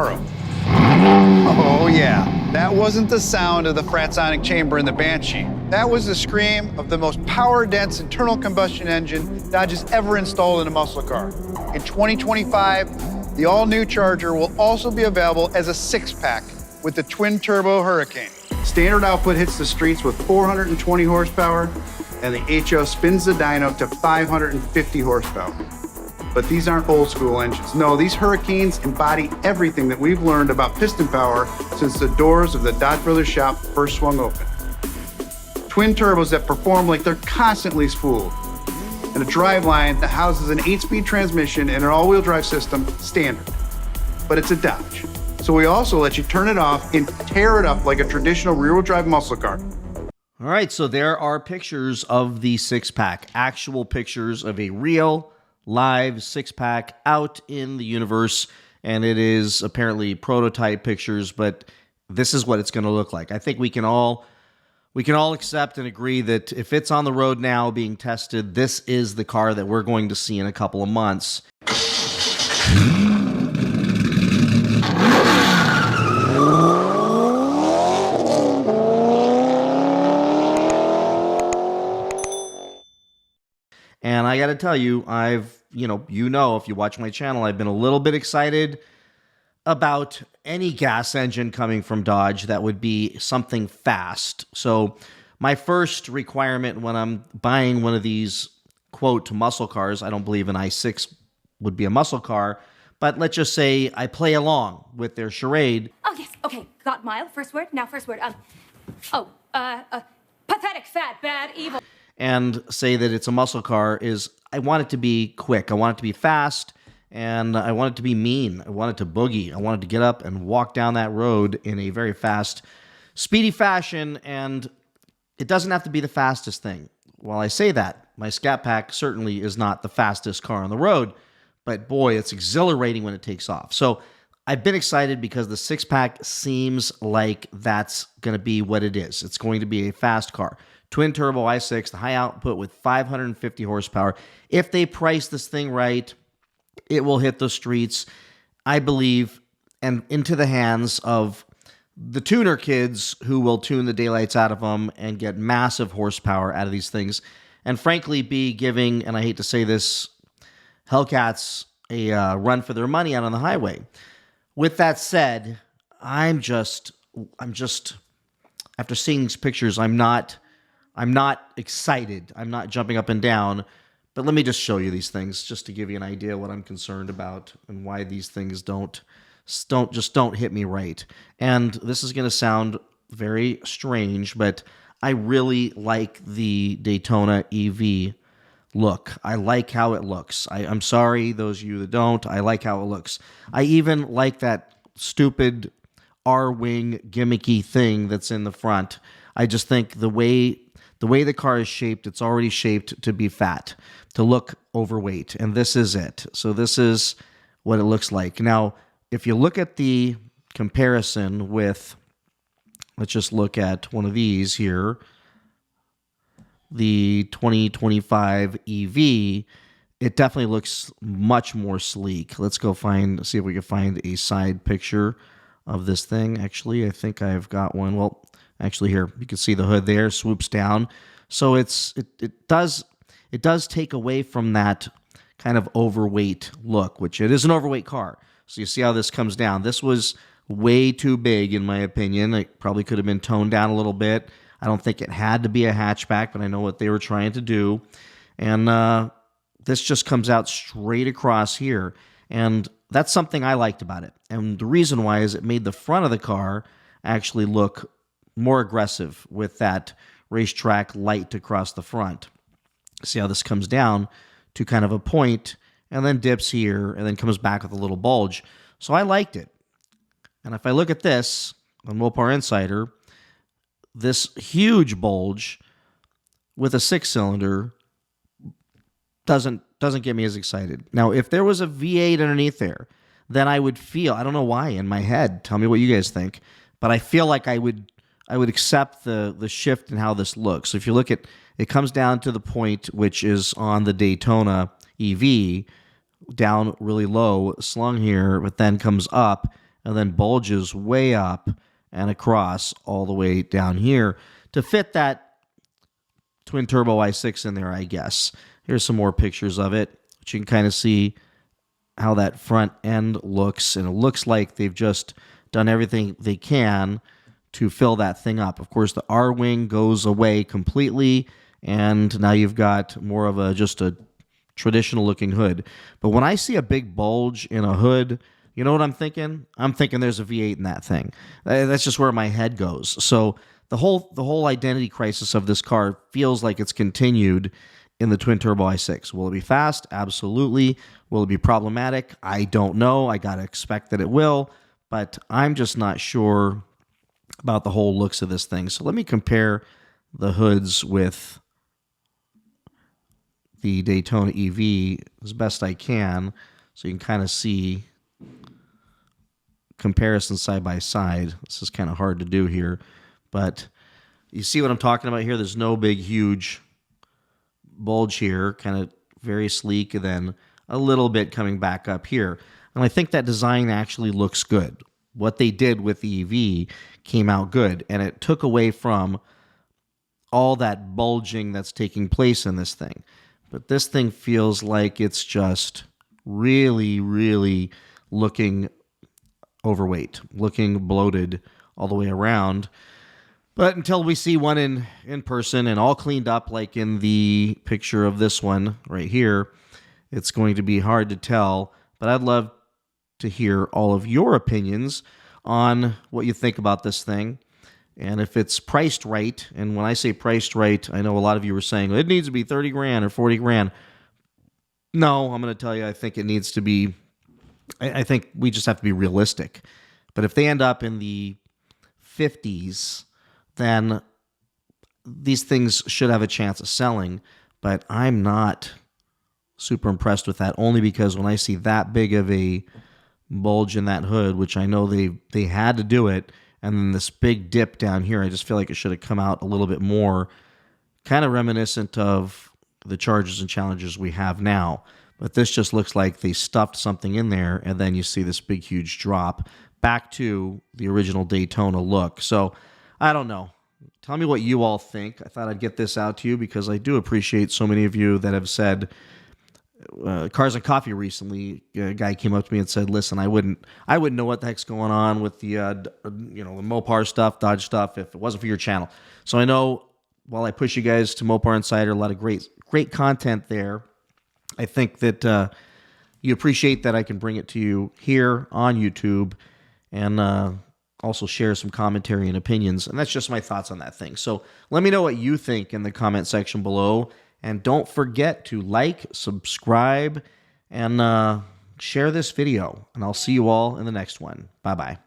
Oh yeah, that wasn't the sound of the Fratsonic chamber in the Banshee. That was the scream of the most power-dense internal combustion engine Dodge has ever installed in a muscle car. In 2025, the all-new Charger will also be available as a six-pack with the twin-turbo Hurricane. Standard output hits the streets with 420 horsepower, and the HO spins the dyno to 550 horsepower. But these aren't old school engines. No, these Hurricanes embody everything that we've learned about piston power since the doors of the Dodge Brothers shop first swung open. Twin turbos that perform like they're constantly spooled, and a driveline that houses an 8-speed transmission and an all-wheel drive system standard. But it's a Dodge. So we also let you turn it off and tear it up like a traditional rear-wheel drive muscle car. All right, so there are pictures of the six-pack, actual pictures of a real live six-pack out in the universe, and it is apparently prototype pictures, but this is what it's going to look like. I think we can all accept and agree that if it's on the road now being tested, this is the car that we're going to see in a couple of months. And I got to tell you, if you watch my channel, I've been a little bit excited about any gas engine coming from Dodge that would be something fast. So my first requirement when I'm buying one of these, quote, muscle cars, I don't believe an i6 would be a muscle car, but let's just say I play along with their charade. Oh, yes. Okay. Got mile. First word. Now first word. Pathetic, fat, bad, evil. And say that it's a muscle car is I want it to be quick. I want it to be fast, and I want it to be mean. I want it to boogie. I want it to get up and walk down that road in a very fast, speedy fashion, and it doesn't have to be the fastest thing. While I say that, my Scat Pack certainly is not the fastest car on the road, but boy, it's exhilarating when it takes off. So I've been excited because the six-pack seems like that's going to be what it is. It's going to be a fast car. Twin turbo i6, the high output with 550 horsepower. If they price this thing right, it will hit the streets, I believe, and into the hands of the tuner kids who will tune the daylights out of them and get massive horsepower out of these things. And frankly, be giving, and I hate to say this, Hellcats a run for their money out on the highway. With that said, I'm just, after seeing these pictures, I'm not excited. I'm not jumping up and down. But let me just show you these things just to give you an idea what I'm concerned about and why these things don't hit me right. And this is going to sound very strange, but I really like the Daytona EV look. I like how it looks. I'm sorry, those of you that don't. I like how it looks. I even like that stupid R-wing gimmicky thing that's in the front. I just think the way the car is shaped, it's already shaped to be fat, to look overweight, and this is it. So this is what it looks like. Now, if you look at the comparison with, let's just look at one of these here, the 2025 EV, it definitely looks much more sleek. Let's go see if we can find a side picture of this thing. Actually, I think I've got one. Well, actually here, you can see the hood there, swoops down. So it does take away from that kind of overweight look, which it is an overweight car. So you see how this comes down. This was way too big, in my opinion. It probably could have been toned down a little bit. I don't think it had to be a hatchback, but I know what they were trying to do. And this just comes out straight across here. And that's something I liked about it. And the reason why is it made the front of the car actually look more aggressive with that racetrack light across the front. See how this comes down to kind of a point and then dips here and then comes back with a little bulge. So I liked it. And if I look at this on Mopar Insider, this huge bulge with a six-cylinder doesn't get me as excited. Now, if there was a V8 underneath there, then I would feel, I don't know why, in my head, tell me what you guys think, but I feel like I would accept the shift in how this looks. So if you look at, it comes down to the point which is on the Daytona EV, down really low, slung here, but then comes up and then bulges way up and across all the way down here to fit that twin turbo i6 in there, I guess. Here's some more pictures of it, which you can kind of see how that front end looks, and it looks like they've just done everything they can to fill that thing up. Of course, the R-wing goes away completely, and now you've got more of just a traditional looking hood. But when I see a big bulge in a hood, you know what I'm thinking? I'm thinking there's a V8 in that thing. That's just where my head goes. So the whole identity crisis of this car feels like it's continued in the twin turbo i6. Will it be fast? Absolutely. Will it be problematic? I don't know. I got to expect that it will, but I'm just not sure about the whole looks of this thing. So let me compare the hoods with the Daytona EV as best I can, so you can kind of see comparison side by side. This is kind of hard to do here, but you see what I'm talking about here? There's no big, huge bulge here, kind of very sleek, and then a little bit coming back up here. And I think that design actually looks good. What they did with the EV came out good, and it took away from all that bulging that's taking place in this thing. But this thing feels like it's just really, really looking overweight, looking bloated all the way around. But until we see one in person and all cleaned up like in the picture of this one right here, it's going to be hard to tell. But I'd love to hear all of your opinions on what you think about this thing and if it's priced right. And when I say priced right, I know a lot of you were saying it needs to be 30 grand or 40 grand. No, I'm going to tell you, I think it needs to be, I think we just have to be realistic. But if they end up in the 50s, then these things should have a chance of selling. But I'm not super impressed with that, only because when I see that big of a bulge in that hood, which I know they had to do it, and then this big dip down here, I just feel like it should have come out a little bit more, kind of reminiscent of the Chargers and Challengers we have now. But this just looks like they stuffed something in there, and then you see this big, huge drop back to the original Daytona look. So I don't know. Tell me what you all think. I thought I'd get this out to you because I do appreciate so many of you that have said, Cars and Coffee recently, a guy came up to me and said, listen, I wouldn't know what the heck's going on with the the Mopar stuff, Dodge stuff, if it wasn't for your channel. So I know while I push you guys to Mopar Insider, a lot of great content there. I think that you appreciate that I can bring it to you here on YouTube and also share some commentary and opinions. And that's just my thoughts on that thing. So let me know what you think in the comment section below. And don't forget to like, subscribe, and share this video. And I'll see you all in the next one. Bye-bye.